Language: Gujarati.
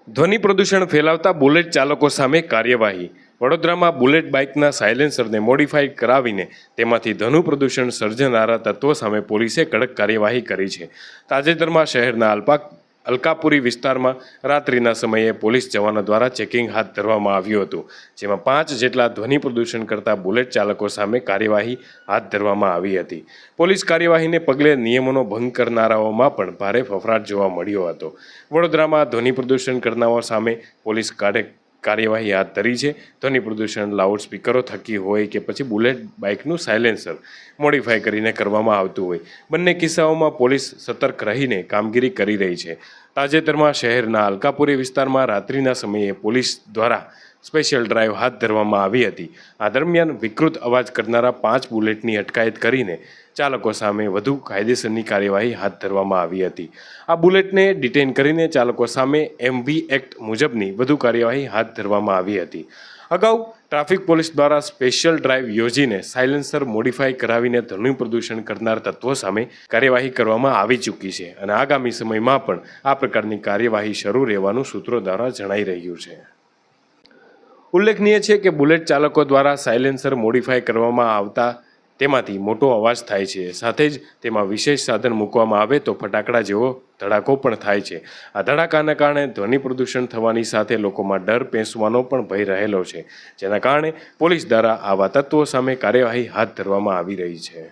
ધ્વનિ પ્રદૂષણ ફેલાવતા બુલેટ ચાલકો સામે કાર્યવાહી। વડોદરામાં બુલેટ બાઇકના સાયલેન્સરને મોડિફાઈ કરાવીને તેમાંથી ધ્વનિ પ્રદૂષણ સર્જનારા તત્વો સામે પોલીસે કડક કાર્યવાહી કરી છે। તાજેતરમાં શહેરના અલકાપુરી વિસ્તારમાં રાત્રિના સમયે પોલીસ જવાનો દ્વારા ચેકિંગ હાથ ધરવામાં આવ્યું હતું, જેમાં 5 જેટલા ધ્વનિ પ્રદૂષણ કરતા બુલેટ ચાલકો સામે કાર્યવાહી હાથ ધરવામાં આવી હતી। પોલીસ કાર્યવાહીને પગલે નિયમોનો ભંગ કરનારાઓમાં પણ ભારે ફફડાટ જોવા મળ્યો હતો। વડોદરામાં ધ્વનિ પ્રદૂષણ કરનારાઓ સામે પોલીસ કાર્યવાહી હાથ ધરી છે। ધ્વનિ પ્રદૂષણ લાઉડ સ્પીકરો થકી હોય કે પછી બુલેટ બાઇકનું સાયલેન્સર મોડિફાઈ કરીને કરવામાં આવતું હોય, બંને કિસ્સાઓમાં પોલીસ સતર્ક રહીને કામગીરી કરી રહી છે। તાજેતરમાં શહેરના અલકાપુરી વિસ્તારમાં રાત્રિના સમયે પોલીસ દ્વારા સ્પેશિયલ ડ્રાઈવ હાથ ધરવામાં આવી હતી। આ દરમિયાન વિકૃત અવાજ કરનારા 5 બુલેટની અટકાયત કરીને ચાલકો સામે વધુ કાયદેસરની કાર્યવાહી હાથ ધરવામાં આવી હતી। આ બુલેટને ડિટેઇન કરીને ચાલકો સામે MV એક્ટ મુજબની વધુ કાર્યવાહી હાથ ધરવામાં આવી હતી। અગાઉ ટ્રાફિક પોલીસ દ્વારા સ્પેશિયલ ડ્રાઈવ યોજીને સાયલેન્સર મોડિફાઈ કરાવીને ધ્વનિ પ્રદૂષણ કરનાર તત્વો સામે કાર્યવાહી કરવામાં આવી ચૂકી છે અને આગામી સમયમાં પણ આ પ્રકારની કાર્યવાહી શરૂ રહેવાનું સૂત્રો દ્વારા જણાઈ રહ્યું છે। ઉલ્લેખનીય છે કે બુલેટ ચાલકો દ્વારા સાયલેન્સર મોડિફાઈ કરવામાં આવતા તેમાંથી મોટો અવાજ થાય છે, સાથે જ તેમાં વિશેષ સાધન મૂકવામાં આવે તો ફટાકડા જેવો ધડાકો પણ થાય છે। આ ધડાકાના કારણે ધ્વનિ પ્રદૂષણ થવાની સાથે લોકોમાં ડર પેસવાનો પણ ભય રહેલો છે, જેના કારણે પોલીસ દ્વારા આવા તત્વો સામે કાર્યવાહી હાથ ધરવામાં આવી રહી છે।